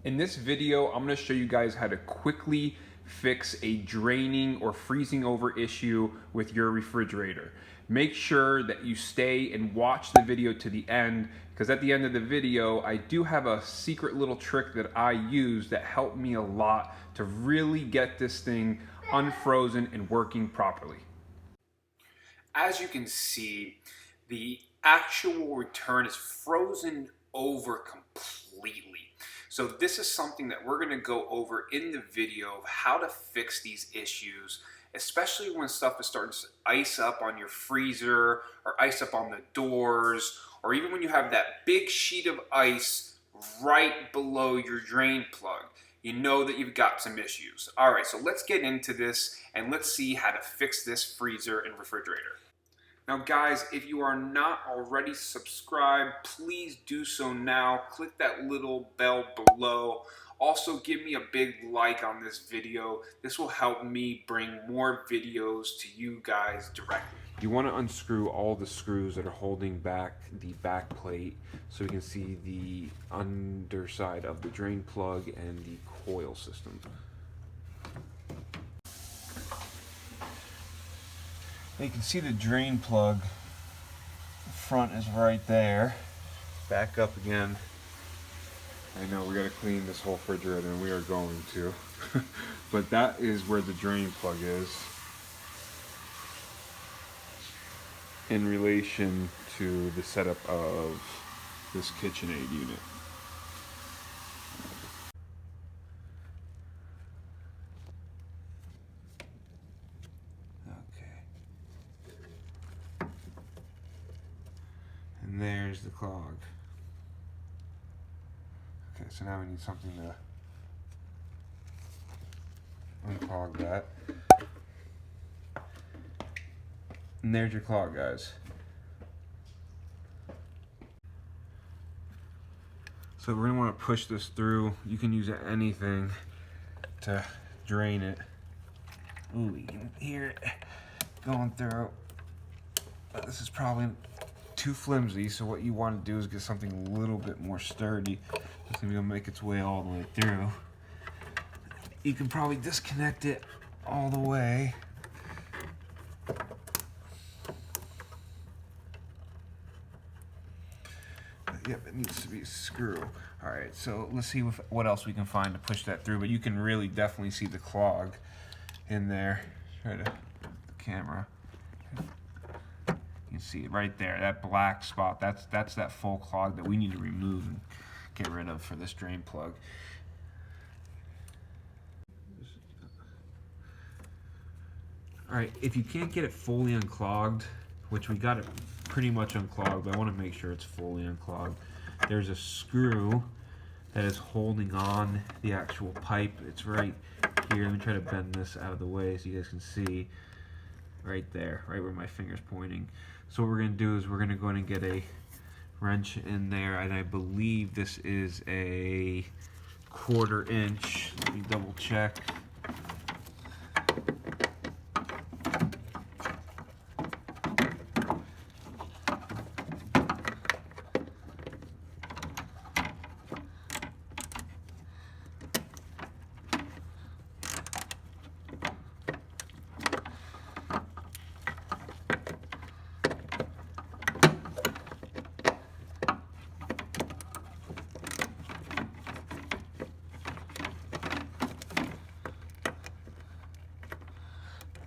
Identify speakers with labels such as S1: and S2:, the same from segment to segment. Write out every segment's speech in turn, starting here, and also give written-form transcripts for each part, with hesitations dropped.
S1: In this video, I'm going to show you guys how to quickly fix a draining or freezing over issue with your refrigerator. Make sure that you stay and watch the video to the end, because at the end of the video, I do have a secret little trick that I use that helped me a lot to really get this thing unfrozen and working properly. As you can see, the actual return is frozen over completely. So this is something that we're going to go over in the video of how to fix these issues, especially when stuff is starting to ice up on your freezer or ice up on the doors, or even when you have that big sheet of ice right below your drain plug. You know that you've got some issues. All right, so let's get into this and let's see how to fix this freezer and refrigerator. Now guys, if you are not already subscribed, please do so now. Click that little bell below. Also give me a big like on this video. This will help me bring more videos to you guys directly. You want to unscrew all the screws that are holding back the back plate so you can see the underside of the drain plug and the coil system. You can see the drain plug front is right there. Back up again. I know we got to clean this whole refrigerator, and we are going to. But that is where the drain plug is in relation to the setup of this Kitchenaid unit. And there's the clog. Okay, so now we need something to unclog that. And there's your clog, guys. So we're gonna want to push this through. You can use anything to drain it. Ooh, you can hear it going through. But this is probably too flimsy, so what you want to do is get something a little bit more sturdy. It's going to make its way all the way through. You can probably disconnect it all the way. But yep, it needs to be a screw. Alright, so let's see what else we can find to push that through, but you can really definitely see the clog in there. Try to the camera. You can see it right there, that black spot. That's that full clog that we need to remove and get rid of for this drain plug. All right, if you can't get it fully unclogged, which we got it pretty much unclogged, but I want to make sure it's fully unclogged. There's a screw that is holding on the actual pipe. It's right here. Let me try to bend this out of the way so you guys can see. Right there, right where my finger's pointing. So what we're going to do is we're going to go in and get a wrench in there, and I believe this is a 1/4 inch. Let me double check.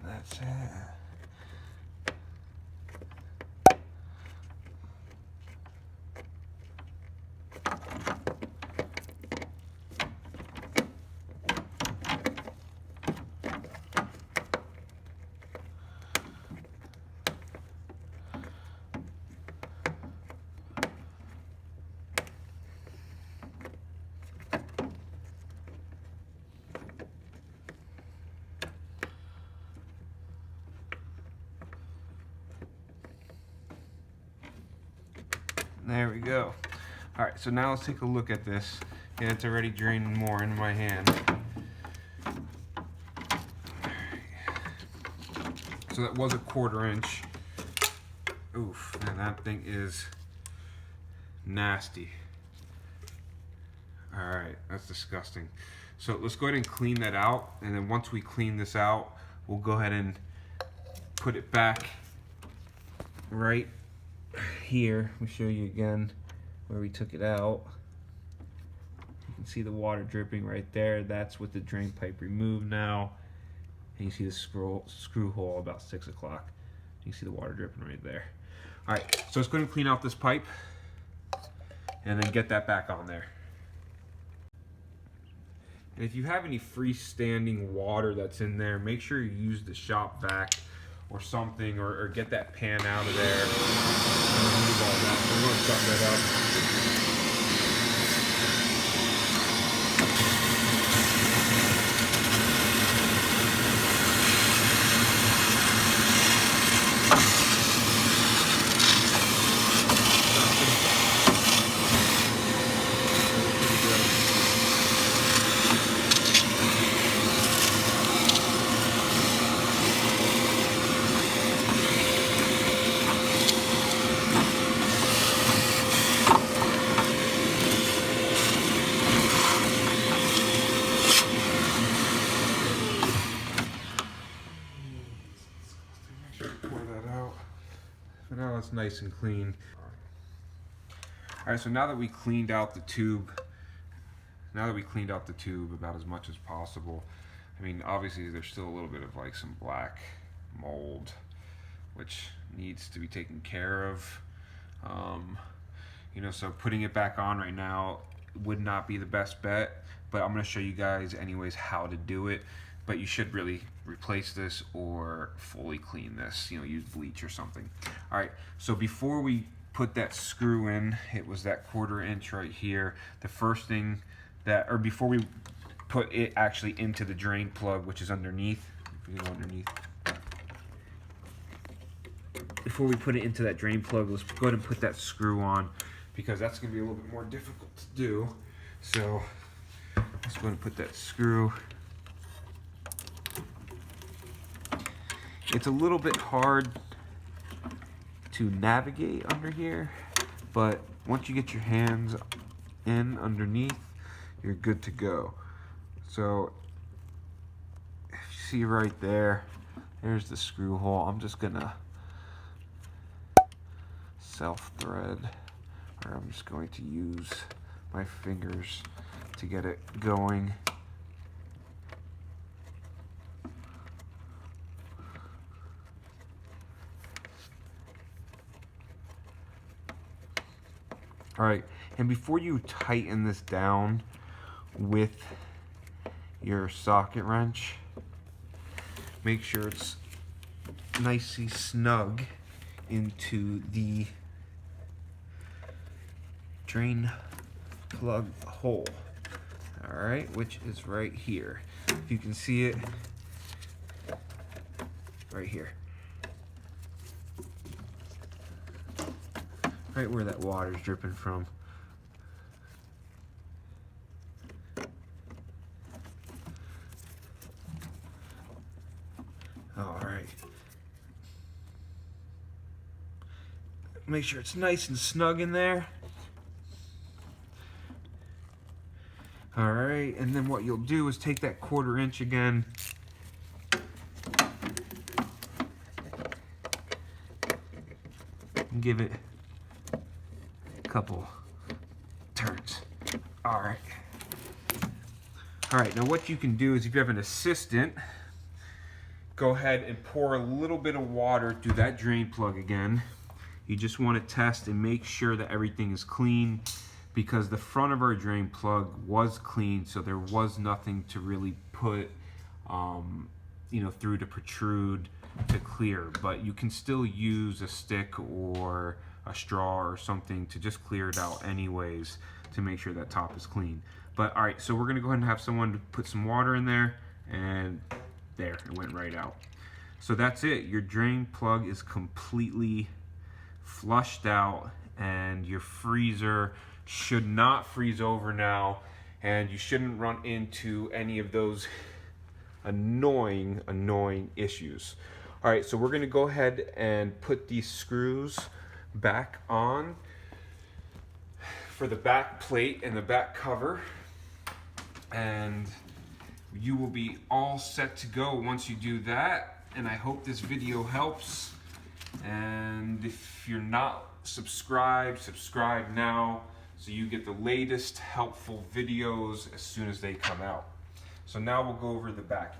S1: That's it. There we go. All right, so now let's take a look at this. And it's already draining more into my hand. So that was a 1/4 inch. Oof, man, that thing is nasty. All right, that's disgusting. So let's go ahead and clean that out, and then once we clean this out, we'll go ahead and put it back right here. We'll show you again where we took it out. You can see the water dripping right there. That's with the drain pipe removed now. And you see the screw hole about 6 o'clock. You can see the water dripping right there. All right, so let's go ahead and clean out this pipe and then get that back on there. And if you have any freestanding water that's in there, make sure you use the shop vac or something, or get that pan out of there. Remove all that. We're going to suck that up. Now it's nice and clean. All right, so now that we cleaned out the tube, about as much as possible, I mean, obviously there's still a little bit of like some black mold, which needs to be taken care of. You know, so putting it back on right now would not be the best bet, but I'm gonna show you guys anyways how to do it. But you should really replace this or fully clean this, you know, use bleach or something. All right, so before we put that screw in, it was that 1/4 inch right here. The first thing that, or before we put it actually into the drain plug, which is underneath, if we go underneath. Before we put it into that drain plug, let's go ahead and put that screw on, because that's gonna be a little bit more difficult to do. So let's go ahead and put that screw. It's a little bit hard to navigate under here, but once you get your hands in underneath, you're good to go. So if you see right there, there's the screw hole. I'm just gonna self-thread, or I'm just going to use my fingers to get it going. All right, and before you tighten this down with your socket wrench, make sure it's nicely snug into the drain plug hole. All right, which is right here. If you can see it, right here. Right where that water's dripping from. All right. Make sure it's nice and snug in there. All right, and then what you'll do is take that 1/4 inch again. And give it couple turns. All right. All right, now what you can do is if you have an assistant, go ahead and pour a little bit of water through that drain plug again. You just want to test and make sure that everything is clean, because the front of our drain plug was clean, so there was nothing to really put you know, through to protrude to clear, but you can still use a stick or a straw or something to just clear it out anyways to make sure that top is clean. But all right, so we're gonna go ahead and have someone put some water in there, and there, it went right out. So that's it. Your drain plug is completely flushed out, and your freezer should not freeze over now, and you shouldn't run into any of those annoying issues. All right, so we're gonna go ahead and put these screws back on for the back plate and the back cover. and you will be all set to go once you do that. And I hope this video helps. And if you're not subscribed, subscribe now so you get the latest helpful videos as soon as they come out. So now we'll go over the backing.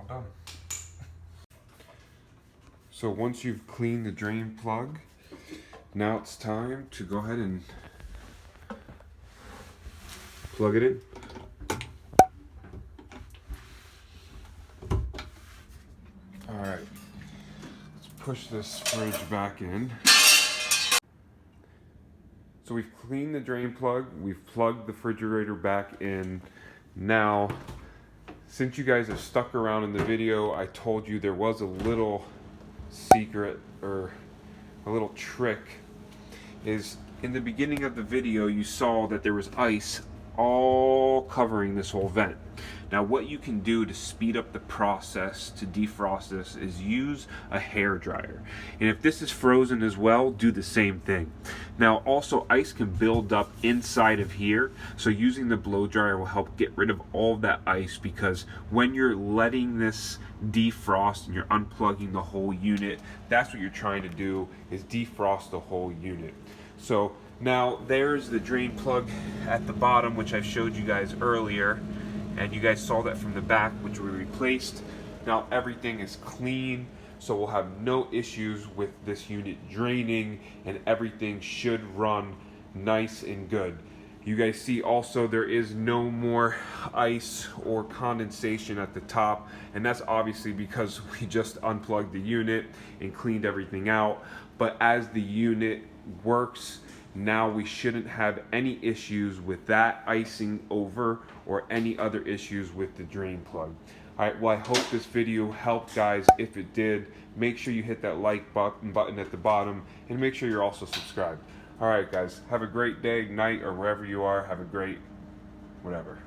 S1: Done. So once you've cleaned the drain plug, now it's time to go ahead and plug it in. All right, let's push this fridge back in. So we've cleaned the drain plug, we've plugged the refrigerator back in. Now, since you guys have stuck around in the video, I told you there was a little secret or a little trick. Is in the beginning of the video you saw that there was ice all covering this whole vent. Now what you can do to speed up the process to defrost this is use a hair dryer. And if this is frozen as well, do the same thing. Now also ice can build up inside of here, so using the blow dryer will help get rid of all of that ice, because when you're letting this defrost and you're unplugging the whole unit, that's what you're trying to do, is defrost the whole unit. So now there's the drain plug at the bottom, which I showed you guys earlier, and you guys saw that from the back, which we replaced. Now everything is clean, so we'll have no issues with this unit draining, and everything should run nice and good. You guys see also there is no more ice or condensation at the top, and that's obviously because we just unplugged the unit and cleaned everything out. But as the unit works, now we shouldn't have any issues with that icing over or any other issues with the drain plug. Alright, well I hope this video helped, guys. If it did, make sure you hit that like button at the bottom, and make sure you're also subscribed. Alright guys, have a great day, night, or wherever you are. Have a great whatever.